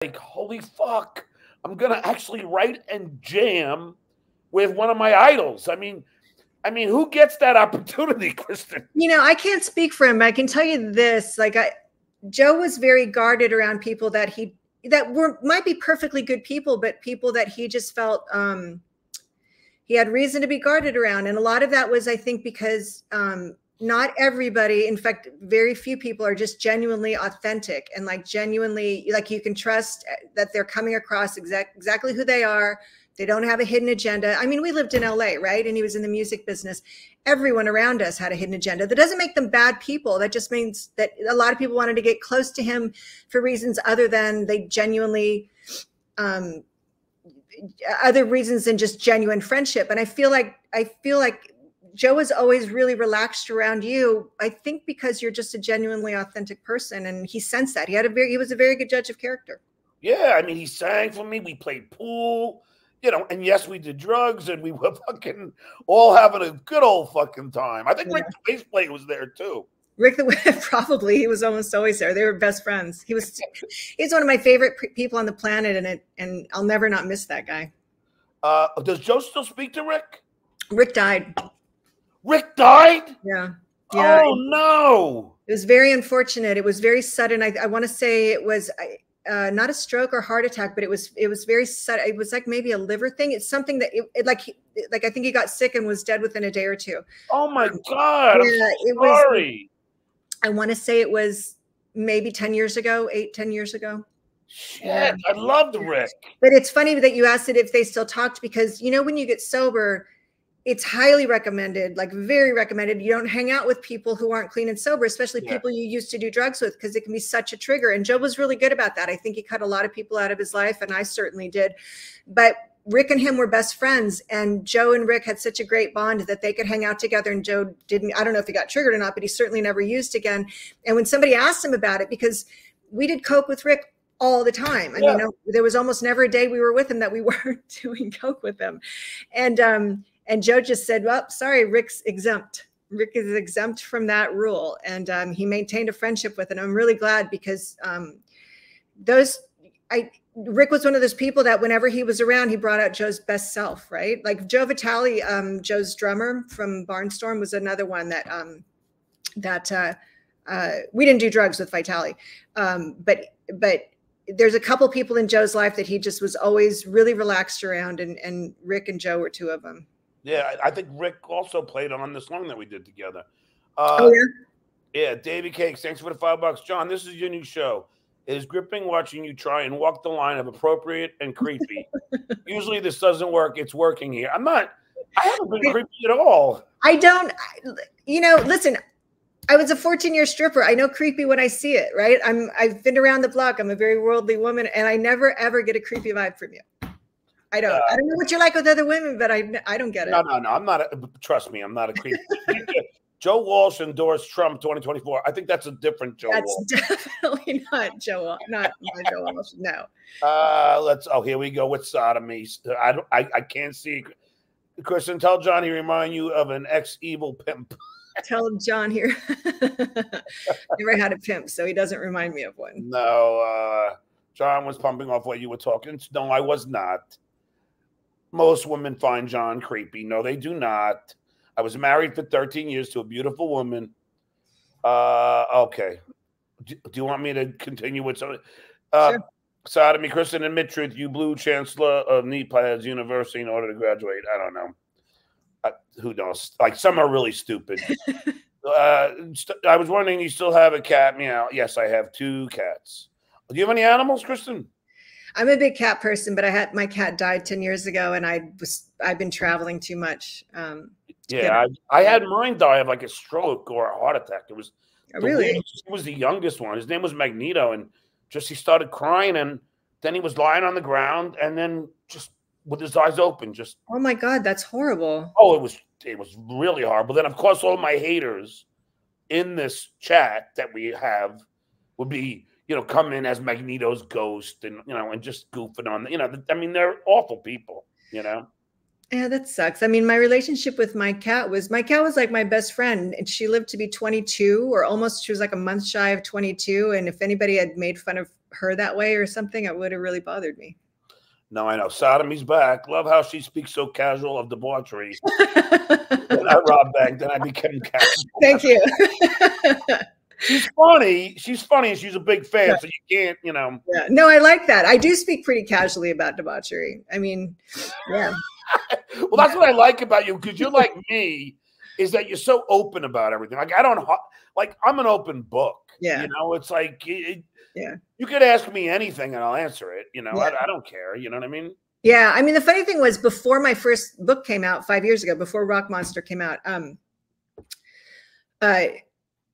like, holy fuck, I'm going to actually write and jam with one of my idols. I mean, who gets that opportunity, Kristin? You know, I can't speak for him. I can tell you this, like Joe was very guarded around people that might be perfectly good people, but people that he just felt he had reason to be guarded around. And a lot of that was, I think, because not everybody, in fact, very few people are just genuinely authentic and like genuinely, like you can trust that they're coming across exactly who they are. They don't have a hidden agenda. I mean, we lived in LA, right? And he was in the music business. Everyone around us had a hidden agenda. That doesn't make them bad people. That just means that a lot of people wanted to get close to him for reasons other than they genuinely, other reasons than just genuine friendship. And I feel like Joe was always really relaxed around you. I think because you're just a genuinely authentic person, and he sensed that. He was a very good judge of character. Yeah, I mean, he sang for me. We played pool. You know, and yes, we did drugs, and we were fucking all having a good old fucking time. I think Rick the bass player was there too. Rick probably, he was almost always there. They were best friends. He's one of my favorite people on the planet, and I'll never not miss that guy. Does Joe still speak to Rick? Rick died. Rick died? Yeah. Oh no! It was very unfortunate. It was very sudden. I want to say it was. Not a stroke or heart attack, but it was very sudden. It was like maybe a liver thing. It's something that like I think he got sick and was dead within a day or two. Oh my God. Yeah, I'm sorry. I want to say it was maybe 10 years ago, 10 years ago. Shit, yeah. I loved Rick. But it's funny that you asked it if they still talked, because, you know, when you get sober, it's highly recommended, like very recommended. You don't hang out with people who aren't clean and sober, especially people you used to do drugs with, because it can be such a trigger. And Joe was really good about that. I think he cut a lot of people out of his life, and I certainly did. But Rick and him were best friends, and Joe and Rick had such a great bond that they could hang out together. And Joe didn't, I don't know if he got triggered or not, but he certainly never used again. And when somebody asked him about it, because we did coke with Rick all the time. I mean, there was almost never a day we were with him that we weren't doing coke with him. And Joe just said, well, sorry, Rick's exempt. Rick is exempt from that rule. And he maintained a friendship with it. I'm really glad, because Rick was one of those people that whenever he was around, he brought out Joe's best self, right? Like Joe Vitale, Joe's drummer from Barnstorm, was another one that we didn't do drugs with Vitale. But there's a couple people in Joe's life that he just was always really relaxed around, and Rick and Joe were two of them. Yeah, I think Rick also played on the song that we did together. Yeah, Davey Cakes, thanks for the $5. John, this is your new show. It is gripping watching you try and walk the line of appropriate and creepy. Usually this doesn't work. It's working here. I haven't been creepy at all. I don't, you know, listen, I was a 14-year stripper. I know creepy when I see it, right? I've been around the block. I'm a very worldly woman, and I never, ever get a creepy vibe from you. I don't know what you're like with other women, but I don't get it. No. I'm not. Trust me, I'm not a creepy. Joe Walsh endorsed Trump 2024. I think that's a different Joe Walsh. That's definitely not Joe Walsh. Not Joe Walsh. No. Here we go with sodomy. I can't see. Kristin, tell John he remind you of an ex-evil pimp. Tell John here. Never had a pimp, so he doesn't remind me of one. No, John was pumping off what you were talking. No, I was not. Most women find John creepy. No, they do not. I was married for 13 years to a beautiful woman. Okay. Do you want me to continue with something? Sure. Sodomy, Kristin, admit truth. You blew Chancellor of Nepal's University in order to graduate. I don't know. Who knows? Like, some are really stupid. I was wondering, you still have a cat? Meow. Yes, I have 2 cats. Do you have any animals, Kristin? I'm a big cat person, but my cat died 10 years ago, and I've been traveling too much. Yeah, I had mine die of like a stroke or a heart attack. It was really. He was the youngest one. His name was Magneto, and he started crying, and then he was lying on the ground, and then just with his eyes open, just. Oh my God, that's horrible. Oh, it was really horrible. Then of course all my haters in this chat that we have would be, come in as Magneto's ghost, and and just goofing on. I mean, they're awful people. Yeah, that sucks. I mean, my relationship with my cat was like my best friend, and she lived to be 22, or almost. She was like a month shy of 22. And if anybody had made fun of her that way or something, it would have really bothered me. No, I know. Sodomy's back. Love how she speaks so casual of debauchery. When I robbed bank, then I became casual. Thank you. She's funny. She's funny, and she's a big fan, so you can't, you know. Yeah. No, I like that. I do speak pretty casually about debauchery. I mean, yeah. Well, that's what I like about you, because you're like me, is that you're so open about everything. Like, I don't, like, I'm an open book. Yeah. You know, it's like, yeah, you could ask me anything and I'll answer it. You know, yeah. I don't care. You know what I mean? Yeah. I mean, the funny thing was, before my first book came out 5 years ago, before Rock Monster came out,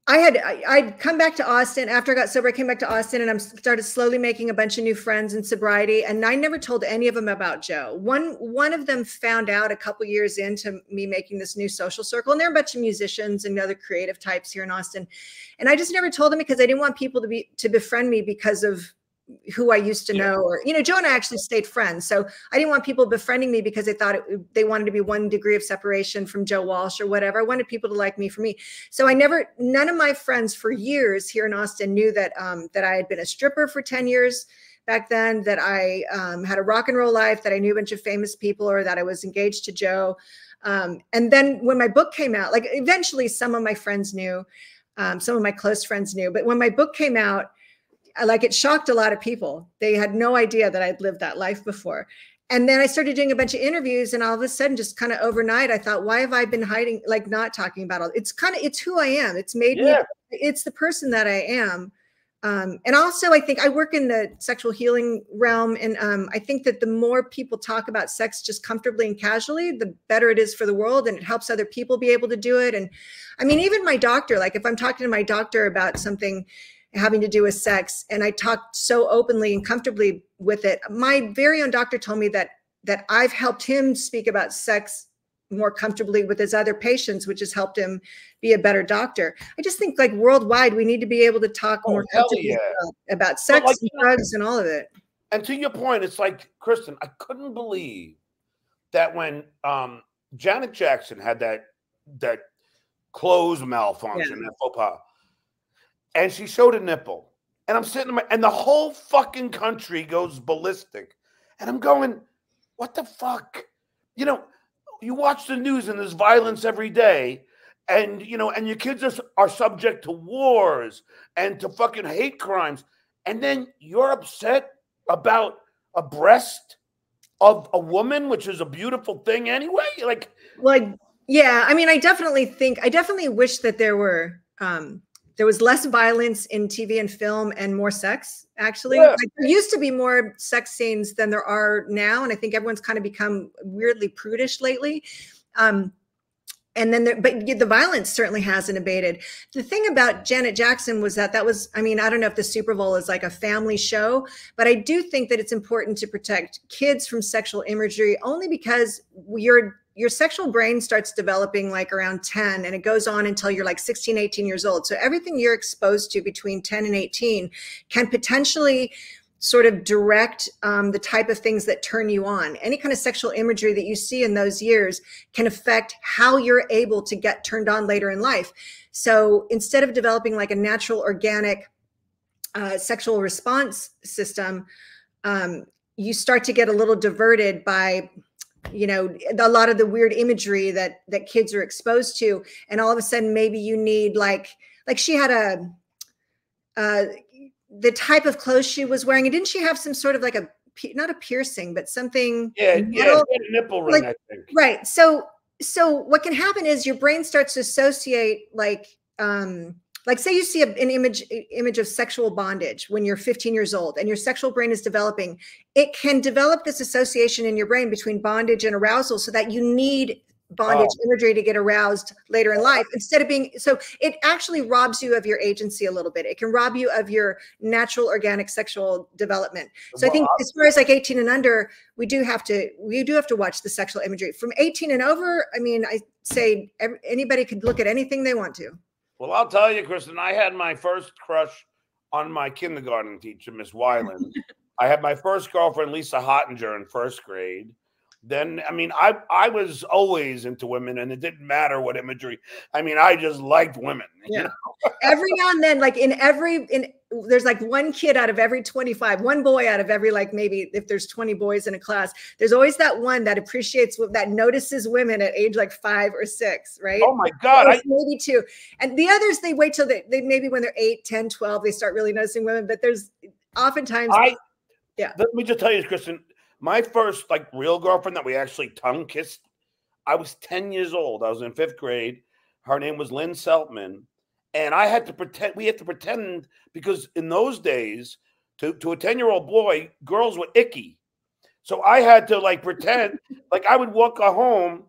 I'd come back to Austin after I got sober. I came back to Austin and I started slowly making a bunch of new friends in sobriety. And I never told any of them about Joe. One of them found out a couple years into me making this new social circle, and there are a bunch of musicians and other creative types here in Austin. And I just never told them because I didn't want people to befriend me because of who I used to know, or, you know, Joe and I actually stayed friends. So I didn't want people befriending me because they thought they wanted to be 1 degree of separation from Joe Walsh or whatever. I wanted people to like me for me. So none of my friends for years here in Austin knew that, that I had been a stripper for 10 years back then, that I had a rock and roll life, that I knew a bunch of famous people, or that I was engaged to Joe. And then when my book came out, like, eventually some of my friends knew, some of my close friends knew, but when my book came out, like, it shocked a lot of people. They had no idea that I'd lived that life before. And then I started doing a bunch of interviews, and all of a sudden, just kind of overnight, I thought, why have I been hiding, like, not talking about all? It's who I am. It's made me, it's the person that I am. And also, I think I work in the sexual healing realm. And I think that the more people talk about sex just comfortably and casually, the better it is for the world. And it helps other people be able to do it. And I mean, even my doctor, like, if I'm talking to my doctor about something having to do with sex, and I talked so openly and comfortably with it, my very own doctor told me that I've helped him speak about sex more comfortably with his other patients, which has helped him be a better doctor. I just think, like, worldwide, we need to be able to talk more comfortably about sex, like, and drugs and all of it. And to your point, it's like, Kristin, I couldn't believe that when Janet Jackson had that clothes malfunction, that faux pas, and she showed a nipple, and I'm sitting there, and the whole fucking country goes ballistic. And I'm going, what the fuck? You know, you watch the news and there's violence every day, and, you know, and your kids are subject to wars and to fucking hate crimes. And then you're upset about a breast of a woman, which is a beautiful thing anyway. Like, well, yeah, I mean, I definitely wish that there was less violence in TV and film and more sex, actually. Yeah. Like, there used to be more sex scenes than there are now. And I think everyone's kind of become weirdly prudish lately. And then, but the violence certainly hasn't abated. The thing about Janet Jackson was that was, I mean, I don't know if the Super Bowl is like a family show, but I do think that it's important to protect kids from sexual imagery, only because your sexual brain starts developing like around 10, and it goes on until you're like 16, 18 years old. So everything you're exposed to between 10 and 18 can potentially sort of direct the type of things that turn you on. Any kind of sexual imagery that you see in those years can affect how you're able to get turned on later in life. So instead of developing like a natural, organic sexual response system, you start to get a little diverted by, you know, a lot of the weird imagery that kids are exposed to. And all of a sudden, maybe you need like she had the type of clothes she was wearing. And didn't she have some sort of like not a piercing, but something? Yeah, a nipple ring, like, I think. Right. So what can happen is your brain starts to associate like say you see an image of sexual bondage when you're 15 years old and your sexual brain is developing, it can develop this association in your brain between bondage and arousal, so that you need bondage imagery to get aroused later in life, instead of being, so it actually robs you of your agency a little bit. It can rob you of your natural, organic sexual development. So I think as far as like 18 and under, we do have to watch the sexual imagery. From 18 and over, I mean, I say anybody could look at anything they want to. Well, I'll tell you, Kristin, I had my first crush on my kindergarten teacher, Miss Weiland. I had my first girlfriend, Lisa Hottinger, in first grade. Then, I mean, I was always into women, and it didn't matter what imagery. I mean, I just liked women. Yeah. You know? Every now and then, like in there's like one kid out of every 25, one boy out of every, like, maybe if there's 20 boys in a class, there's always that one that appreciates, that notices women at age like 5 or 6, right? Oh my God. Maybe 2. And the others, they wait till they maybe when they're 8, 10, 12, they start really noticing women. But there's oftentimes. Let me just tell you, Kristin, my first like real girlfriend that we actually tongue kissed, I was 10 years old. I was in 5th grade. Her name was Lynn Seltman. And I had to pretend, we had to pretend, because in those days, to a 10-year-old boy, girls were icky. So I had to like pretend, like I would walk her home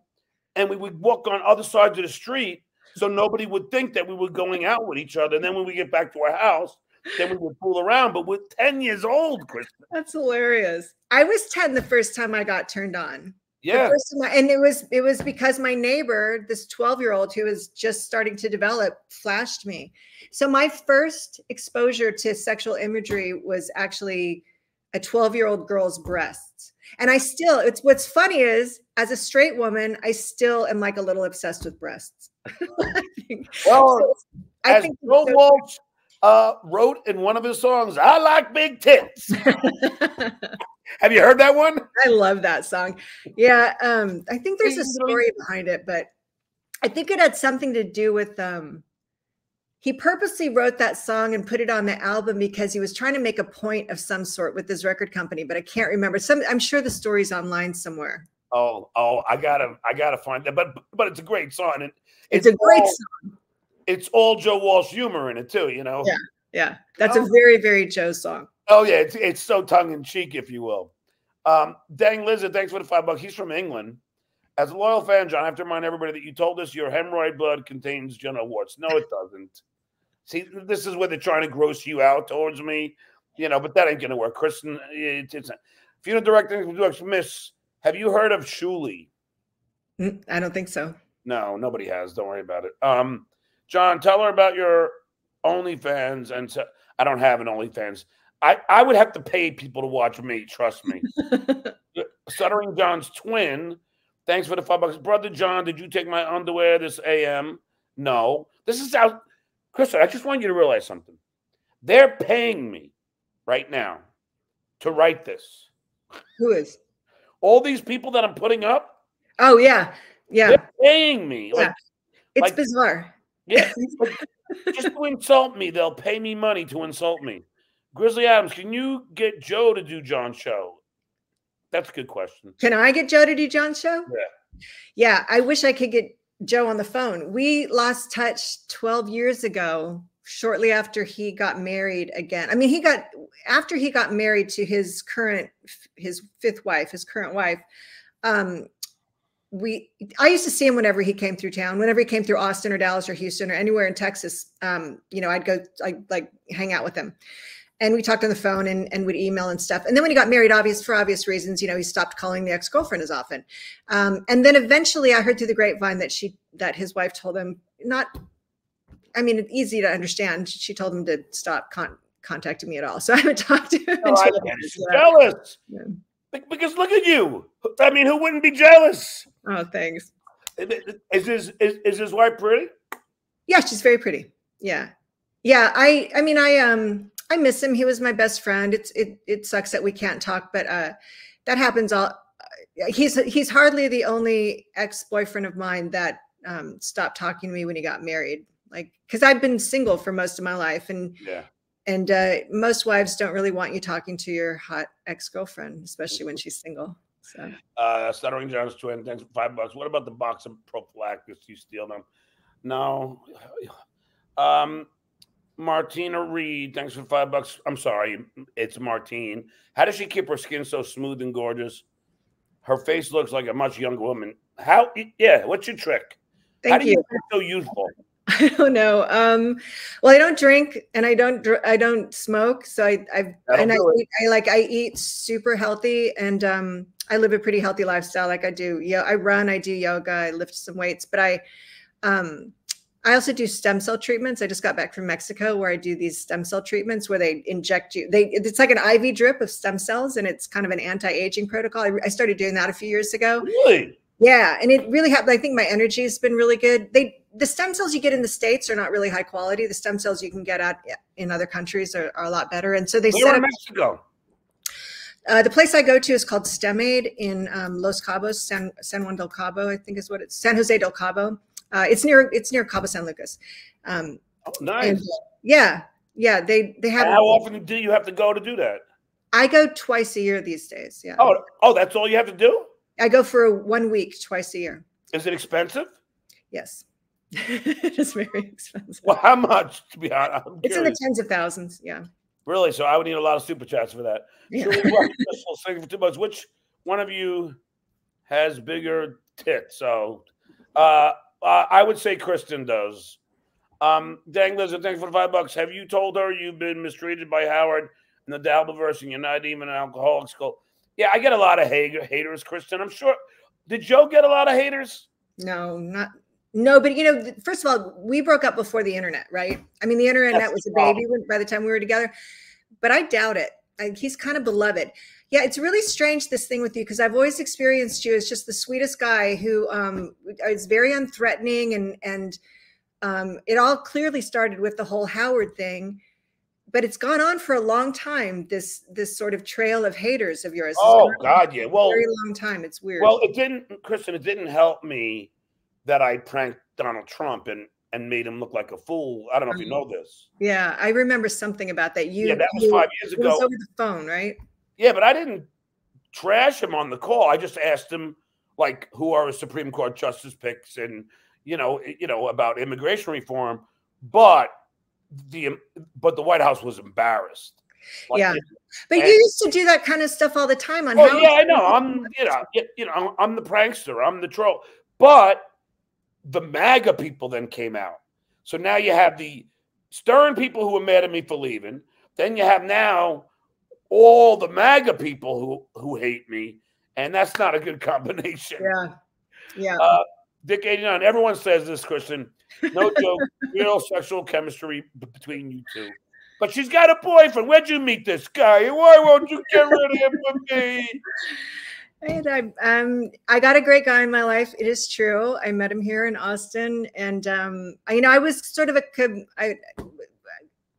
and we would walk on other sides of the street so nobody would think that we were going out with each other. And then when we get back to our house, then we would fool around. But we're 10 years old, Kristin. That's hilarious. I was 10 the first time I got turned on. Yeah. And it was because my neighbor, this 12-year-old who was just starting to develop, flashed me. So my first exposure to sexual imagery was actually a 12-year-old girl's breasts. And it's what's funny is, as a straight woman, I still am like a little obsessed with breasts. I think Joe Walsh wrote in one of his songs, "I like big tits." Have you heard that one? I love that song. Yeah. I think there's a story behind it, but I think it had something to do with, he purposely wrote that song and put it on the album because he was trying to make a point of some sort with his record company, but I can't remember. I'm sure the story's online somewhere. Oh, I gotta find that. But it's a great song. And it's a great song. It's all Joe Walsh humor in it too, you know? Yeah. That's a very, very Joe song. Oh yeah, it's so tongue in cheek, if you will. Dang Lizard, thanks for the $5. He's from England. As a loyal fan, John, I have to remind everybody that you told us your hemorrhoid blood contains genital warts. No, it doesn't. See, this is where they're trying to gross you out towards me, you know. But that ain't gonna work, Kristin. It's funeral director, Miss. Have you heard of Shuli? I don't think so. No, nobody has. Don't worry about it. John, tell her about your OnlyFans. And I don't have an OnlyFans. I would have to pay people to watch me. Trust me. Stuttering John's twin. Thanks for the $5. Brother John, did you take my underwear this AM? No. This is how, Kristin, I just want you to realize something. They're paying me right now to write this. Who is? All these people that I'm putting up. Oh, yeah. Yeah. They're paying me. Yeah. It's bizarre. Yeah. Just to insult me. They'll pay me money to insult me. Grizzly Adams, can you get Joe to do John's show? That's a good question. Can I get Joe to do John's show? Yeah. Yeah, I wish I could get Joe on the phone. We lost touch 12 years ago, shortly after he got married again. I mean, after he got married to his current wife. I used to see him whenever he came through town, whenever he came through Austin or Dallas or Houston or anywhere in Texas. I'd go like hang out with him. And we talked on the phone and would email and stuff. And then when he got married, for obvious reasons, he stopped calling the ex-girlfriend as often. And then eventually I heard through the grapevine that his wife told him it's easy to understand. She told him to stop contacting me at all. So I haven't talked to him. She's jealous. Yeah. Because look at you. I mean, who wouldn't be jealous? Oh, thanks. Is his wife pretty? Yeah, she's very pretty. Yeah. Yeah. I miss him. He was my best friend. It sucks that we can't talk, but that happens he's hardly the only ex-boyfriend of mine that stopped talking to me when he got married. Like, because I've been single for most of my life, and most wives don't really want you talking to your hot ex-girlfriend, especially when she's single. So Stuttering John's twin, thanks for $5. What about the box of prophylactics? You steal them? No. Martina Reed, thanks for $5. I'm sorry, it's Martine. How does she keep her skin so smooth and gorgeous? Her face looks like a much younger woman. What's your trick? How do you look so youthful? I don't know. Well, I don't drink and I don't smoke. So I eat super healthy, and I live a pretty healthy lifestyle. Like I run, I do yoga, I lift some weights, but I also do stem cell treatments. I just got back from Mexico where I do these stem cell treatments where they inject you. It's like an IV drip of stem cells, and it's kind of an anti-aging protocol. I started doing that a few years ago. Really? Yeah, and it really happened. I think my energy has been really good. The stem cells you get in the States are not really high quality. The stem cells you can get out in other countries are a lot better. And so they set up Mexico. The place I go to is called StemAid in Los Cabos, San Juan del Cabo, I think is what it's San Jose del Cabo. It's near Cabo San Lucas. Oh, nice. And, yeah. They have. How often do you have to go to do that? I go twice a year these days. Yeah. Oh, that's all you have to do? I go for 1 week, twice a year. Is it expensive? Yes. It is very expensive. Well, how much, to be honest? It's in the tens of thousands. Yeah. Really? So I would need a lot of super chats for that. Yeah. For 2 months. Which one of you has bigger tits? So I would say Kristin does. Dang Lizard, thanks for the $5. Have you told her you've been mistreated by Howard in the Dalbaverse and you're not even an alcoholic school? Yeah, I get a lot of haters, Kristin. I'm sure. Did Joe get a lot of haters? No, but first of all, we broke up before the internet, right? I mean, the internet was a baby by the time we were together, but I doubt it. He's kind of beloved. Yeah, it's really strange, this thing with you, because I've always experienced you as just the sweetest guy who is very unthreatening, and it all clearly started with the whole Howard thing. But it's gone on for a long time, this sort of trail of haters of yours. Oh, God, yeah. Well, very long time. It's weird. Well, Kristin, it didn't help me that I pranked Donald Trump and made him look like a fool. I don't know if you know this. Yeah, I remember something about that. Yeah, that was 5 years ago. It was over the phone, right? Yeah, but I didn't trash him on the call. I just asked him, like, who are his Supreme Court justice picks and, about immigration reform. But the White House was embarrassed. But you used to do that kind of stuff all the time on. Oh yeah, I know. I'm the prankster. I'm the troll. But the MAGA people then came out. So now you have the Stern people who were mad at me for leaving. Then you have now all the MAGA people who hate me, and that's not a good combination. Yeah. Dick 89. Everyone says this, Kristin. No joke. Real sexual chemistry between you two. But she's got a boyfriend. Where'd you meet this guy? Why won't you get rid of him for me? And I got a great guy in my life. It is true. I met him here in Austin, and I was sort of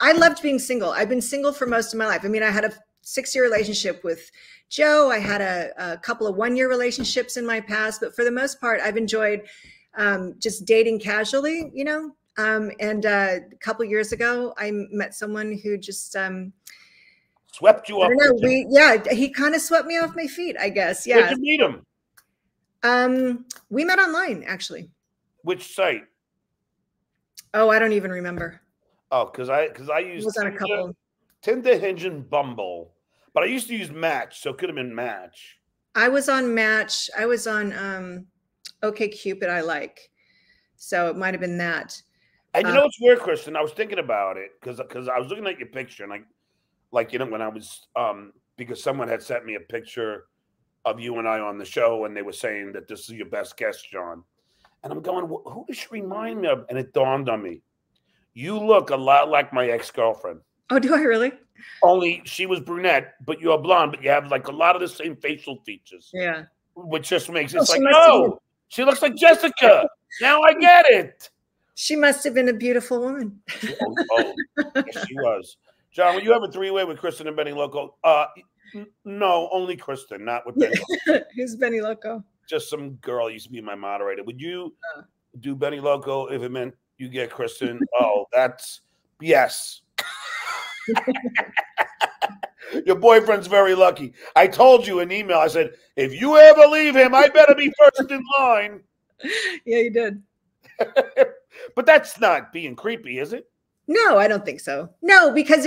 I loved being single. I've been single for most of my life. I mean, I had a 6-year relationship with Joe. I had a couple of 1-year relationships in my past, but for the most part, I've enjoyed just dating casually, and a couple of years ago, I met someone who just swept you up. I don't know. He kind of swept me off my feet, I guess. Yeah. Where'd you meet him? We met online, actually. Which site? Oh, I don't even remember. Oh, because I used was on a couple. Tinder, Hinge, and Bumble, but I used to use Match, so it could have been Match. I was on Match. I was on OkCupid. I like, so it might have been that. And you know what's weird, Kristin? I was thinking about it because I was looking at your picture, and when I was because someone had sent me a picture of you and I on the show, and they were saying that this is your best guest, John. And I'm going, who does she remind me of? And it dawned on me. You look a lot like my ex-girlfriend. Oh, do I really? Only she was brunette, but you're blonde, but you have like a lot of the same facial features. Yeah. Which just makes it she looks like Jessica. Now I get it. She must have been a beautiful woman. Yes, she was. John, will you have a 3-way with Kristin and Benny Loco? No, only Kristin, not with Benny Loco. Who's Benny Loco? Just some girl used to be my moderator. Would you do Benny Loco if it meant you get Kristin? Oh, that's yes. Your boyfriend's very lucky. I told you in email, I said, if you ever leave him, I better be first in line. Yeah, you did. But that's not being creepy, is it? No, I don't think so. No, because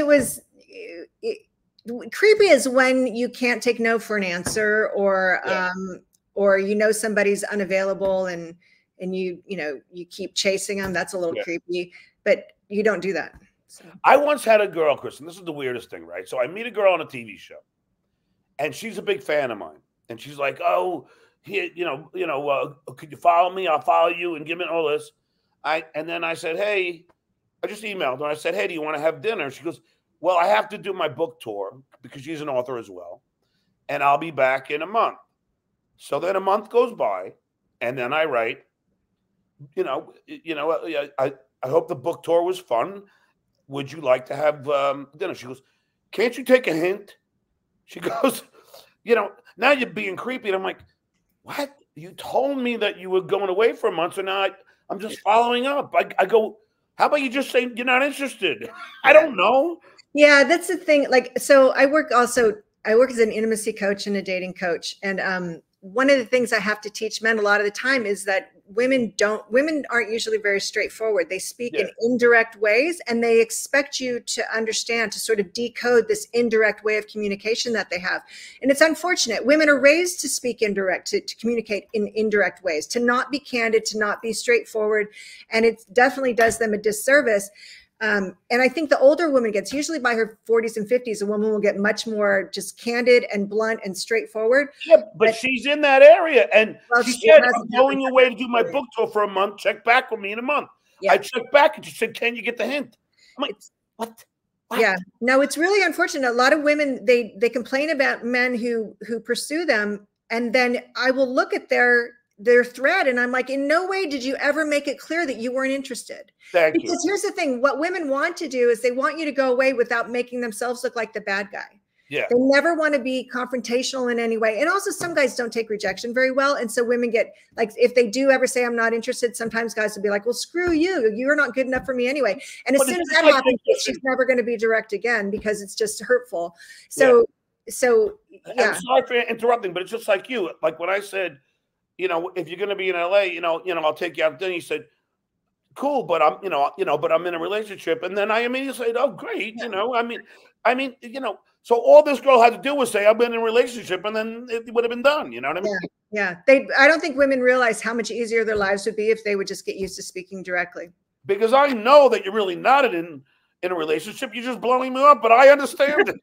creepy is when you can't take no for an answer, or somebody's unavailable and you keep chasing them. That's a little creepy, but you don't do that. So. I once had a girl, Kristin. This is the weirdest thing, right? So I meet a girl on a TV show, and she's a big fan of mine. And she's like, "Oh, here, could you follow me? I'll follow you and give me all this." And then I said, "Hey," I just emailed her. I said, "Hey, do you want to have dinner?" She goes, "Well, I have to do my book tour because she's an author as well, and I'll be back in a month." So then a month goes by, And then I write, I hope the book tour was fun. Would you like to have dinner? She goes, can't you take a hint? She goes, now you're being creepy. And I'm like, what? You told me that you were going away for a month, so now I'm just following up. I go, how about you just say you're not interested? I don't know. Yeah, that's the thing. Like, so I work as an intimacy coach and a dating coach. And one of the things I have to teach men a lot of the time is that women aren't usually very straightforward. They speak in indirect ways, and they expect you to understand, to sort of decode this indirect way of communication that they have. And it's unfortunate. Women are raised to speak indirect, to communicate in indirect ways, to not be candid, to not be straightforward. And it definitely does them a disservice. And I think the older woman gets, usually by her 40s and 50s, a woman will get much more just candid and blunt and straightforward. Yeah, but she's in that area. And she said, I'm going away to do my book tour for a month. Check back with me in a month. Yeah. I checked back and she said, can you get the hint? I'm like, what? Yeah, no, it's really unfortunate. A lot of women, they complain about men who pursue them. And then I will look at their thread and I'm like, in no way did you ever make it clear that you weren't interested. Because here's the thing, what women want to do is they want you to go away without making themselves look like the bad guy. Yeah. They never want to be confrontational in any way. And also some guys don't take rejection very well. And so women get, like, if they do ever say I'm not interested, sometimes guys will be like, well, screw you. You're not good enough for me anyway. And as soon as that happens, she's never going to be direct again because it's just hurtful. So yeah. I'm sorry for interrupting, but it's just like you. Like when I said, if you're going to be in LA, I'll take you out. Then you said, cool, but but I'm in a relationship. And then I immediately said, oh, great. So all this girl had to do was say, I've been in a relationship, and then it would have been done. You know what I mean? Yeah. I don't think women realize how much easier their lives would be if they would just get used to speaking directly. Because I know that you're really not in a relationship. You're just blowing me up, but I understand it.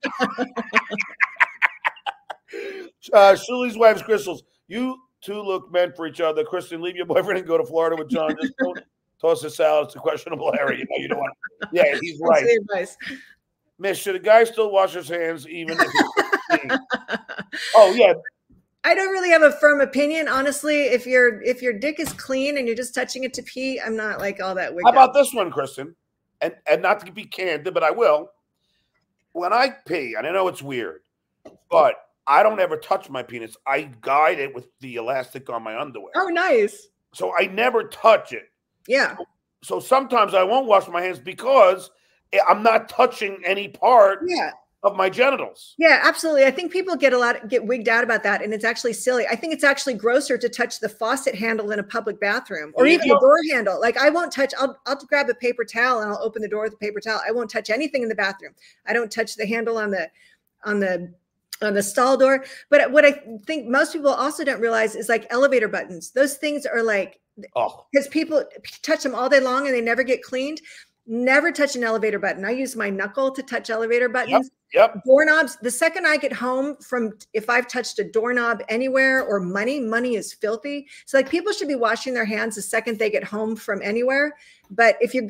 Shuli's wife's crystals. You two look meant for each other. Kristin, leave your boyfriend and go to Florida with John. Just don't toss a salad. It's a questionable area. You don't want to. Yeah, he's right. Miss, should a guy still wash his hands even if he's Oh, yeah. I don't really have a firm opinion, honestly. If your dick is clean and you're just touching it to pee, I'm not like all that wicked. How about this one, Kristin? And not to be candid, but I will. When I pee, and I know it's weird, but I don't ever touch my penis. I guide it with the elastic on my underwear. Oh, nice. So I never touch it. Yeah. So sometimes I won't wash my hands because I'm not touching any part of my genitals. Yeah, absolutely. I think people get wigged out about that, and it's actually silly. I think it's actually grosser to touch the faucet handle in a public bathroom or even the door handle. Like I won't touch, I'll grab a paper towel and I'll open the door with a paper towel. I won't touch anything in the bathroom. I don't touch the handle on the stall door. But what I think most people also don't realize is like elevator buttons. Those things are like, because people touch them all day long and they never get cleaned. Never touch an elevator button. I use my knuckle to touch elevator buttons. Yep. Doorknobs. The second I get home if I've touched a doorknob anywhere or money is filthy. So like people should be washing their hands the second they get home from anywhere. But if you're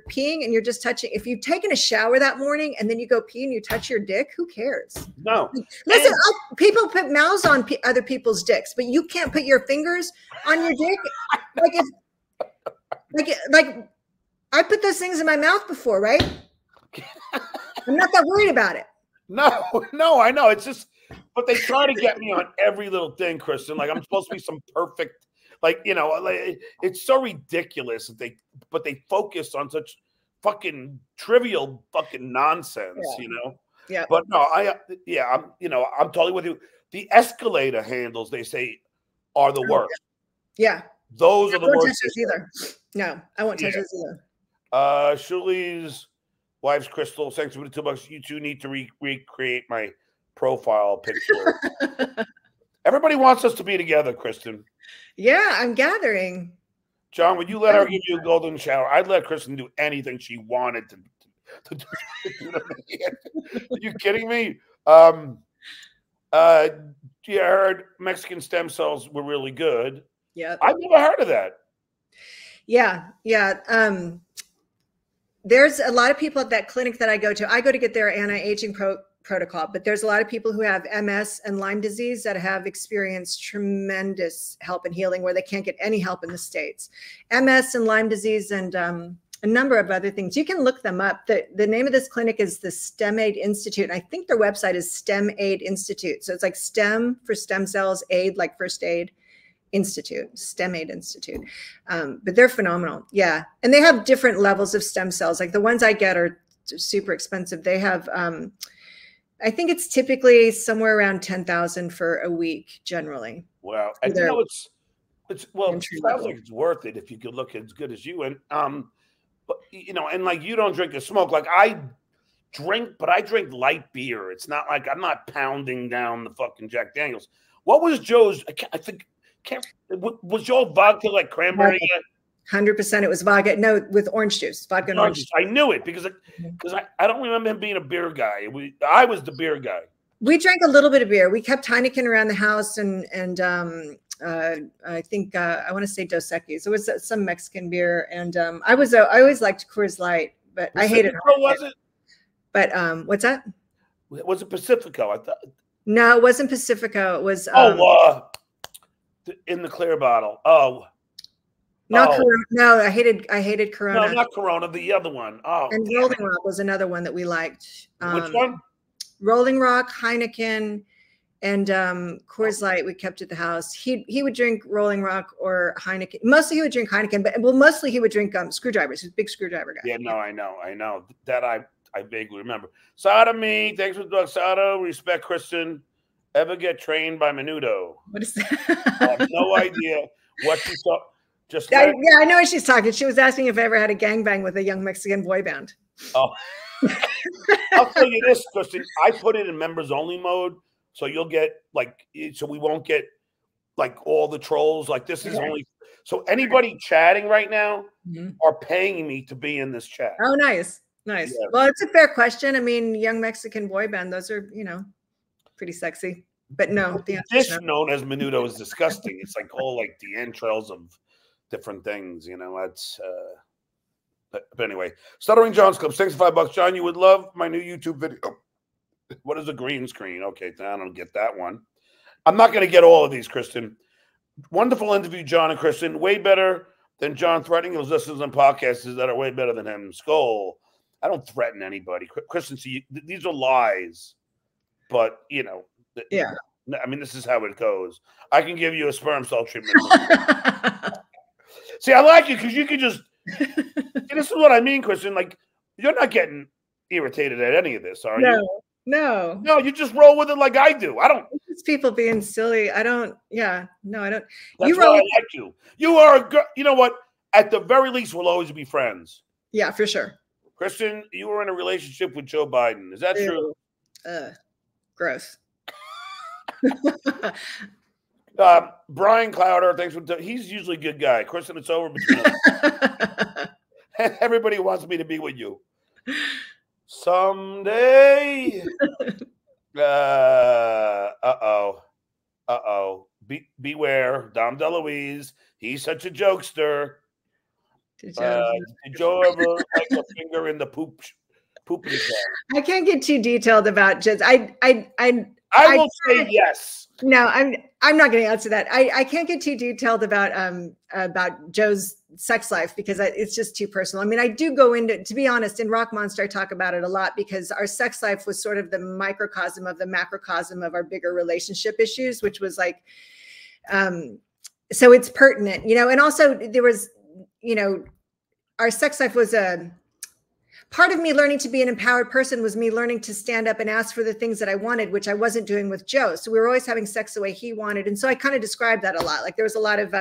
peeing and you're just touching, if you've taken a shower that morning and then you go pee and you touch your dick, who cares? No. Listen, people put mouths on other people's dicks, but you can't put your fingers on your dick. Like I put those things in my mouth before, right? I'm not that worried about it. No, I know. It's just, but they try to get me on every little thing, Kristin. Like I'm supposed to be some perfect, it's so ridiculous that they focus on such fucking trivial fucking nonsense, Yeah. But no, I'm totally with you. The escalator handles, they say, are the worst. Yeah. Those are the worst. I won't touch those either. No, I won't touch those either. Shuli's wife's crystal. Thanks for the $2. You two need to recreate my profile picture. Everybody wants us to be together, Kristin. Yeah, I'm gathering. John, would you let her give you a golden shower? I'd let Kristin do anything she wanted to do to me. Are you kidding me? I heard Mexican stem cells were really good. Yeah. I've never heard of that. Yeah. There's a lot of people at that clinic that I go to. I go to get their anti-aging protocol, but there's a lot of people who have MS and Lyme disease that have experienced tremendous help and healing where they can't get any help in the States. MS and Lyme disease and a number of other things. You can look them up. The name of this clinic is the STEM Aid Institute. And I think their website is STEM Aid Institute. So it's like STEM for stem cells, aid like first aid, Institute, STEM Aid Institute. But they're phenomenal. Yeah. And they have different levels of stem cells. Like the ones I get are super expensive. They have, I think it's typically somewhere around 10,000 for a week generally. Wow. I know it's well, it sounds like it's worth it if you could look as good as you. And, but you know, and like you don't drink or smoke. Like I drink, but I drink light beer. It's not like I'm not pounding down the fucking Jack Daniels. What was Joe's? I think, was Joe vodka like cranberry? 100% it was vodka. No, with orange juice, vodka and orange juice. I knew it because I don't remember him being a beer guy. I was the beer guy. We drank a little bit of beer. We kept Heineken around the house and I think I want to say Dos Equis. It was some Mexican beer, and I always liked Coors Light, but I hated it. Was it? But what's that? Was it Pacifico? I thought. No, it wasn't Pacifico. It was in the clear bottle. Oh. Not Corona. No, I hated Corona. No, not Corona. The other one. Oh. And Rolling Rock was another one that we liked. Which one? Rolling Rock, Heineken, and Coors Light. We kept at the house. He would drink Rolling Rock or Heineken. Mostly he would drink Heineken, but mostly he would drink screwdrivers. He's a big screwdriver guy. Yeah, no, I know that I vaguely remember. Sada me, thanks for the dog. Sada, respect Kristin. Ever get trained by Menudo? What is that? I have no idea what she saw. Yeah, I know what she's talking. She was asking if I ever had a gangbang with a young Mexican boy band. Oh, I'll tell you this, Kristin. I put it in members only mode, so you'll get so we won't get like all the trolls. Like this is only so anybody chatting right now are paying me to be in this chat. Oh, nice. Yeah. Well, it's a fair question. I mean, young Mexican boy band; those are pretty sexy. But no, the dish known as Menudo is disgusting. It's like all like the entrails of different things, That's but anyway, Stuttering John's Club, thanks for $5. John, you would love my new YouTube video. What is a green screen? Okay, I don't get that one. I'm not going to get all of these, Kristin. Wonderful interview, John and Kristin. Way better than John threatening his listeners on podcasts that are way better than him. Skull. I don't threaten anybody. Kristin, see, these are lies. But, yeah. I mean, this is how it goes. I can give you a sperm cell treatment. See, I like you because you can just this is what I mean, Kristin. Like, you're not getting irritated at any of this, are you? No, you just roll with it like I do. I don't. It's people being silly. I don't. Yeah, no, I don't. That's why I like you. You are a girl. You know what? At the very least, we'll always be friends. Yeah, for sure. Kristin, you were in a relationship with Joe Biden. Is that true? Gross. Brian Clowder, thanks for he's usually a good guy. Kristin, it's over between us. Everybody wants me to be with you someday. Beware, Dom DeLuise. He's such a jokester. Did Joe ever like a finger in the pooping cat? I can't get too detailed about just I will say yes. No, I'm not going to answer that. I can't get too detailed about Joe's sex life because it's just too personal. I mean, I do go into, to be honest, in Rock Monster, I talk about it a lot because our sex life was sort of the microcosm of the macrocosm of our bigger relationship issues, which was like, so it's pertinent, and also there was, our sex life was part of me learning to be an empowered person was me learning to stand up and ask for the things that I wanted, which I wasn't doing with Joe. So we were always having sex the way he wanted. And so I kind of described that a lot. Like there was a lot of,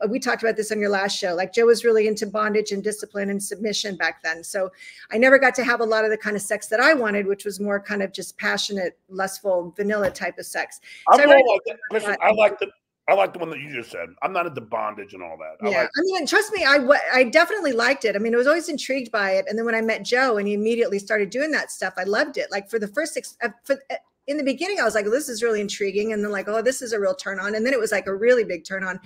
we talked about this on your last show, like Joe was really into bondage and discipline and submission back then. So I never got to have a lot of the kind of sex that I wanted, which was more kind of just passionate, lustful, vanilla type of sex. So I like the one that you just said. I'm not into bondage and all that. I mean, trust me, I definitely liked it. I mean, I was always intrigued by it. And then when I met Joe and he immediately started doing that stuff, I loved it. Like for the first in the beginning, I was like, oh, this is really intriguing. And then like, oh, this is a real turn on. And then it was like a really big turn on.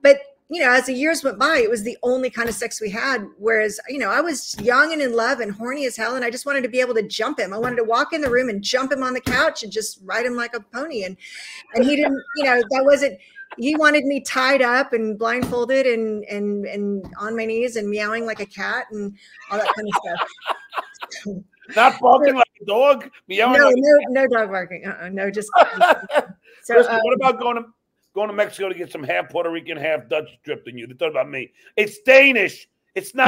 But you know, as the years went by, it was the only kind of sex we had. Whereas, you know, I was young and in love and horny as hell. And I just wanted to be able to jump him. I wanted to walk in the room and jump him on the couch and just ride him like a pony. And he didn't, you know, that wasn't, he wanted me tied up and blindfolded and on my knees and meowing like a cat and all that kind of stuff. Not barking like a dog? Meowing no, like no dog barking. No, just. So, Kristin, what about going to Mexico to get some half Puerto Rican, half Dutch stripped in you? They thought about me. It's Danish. It's not.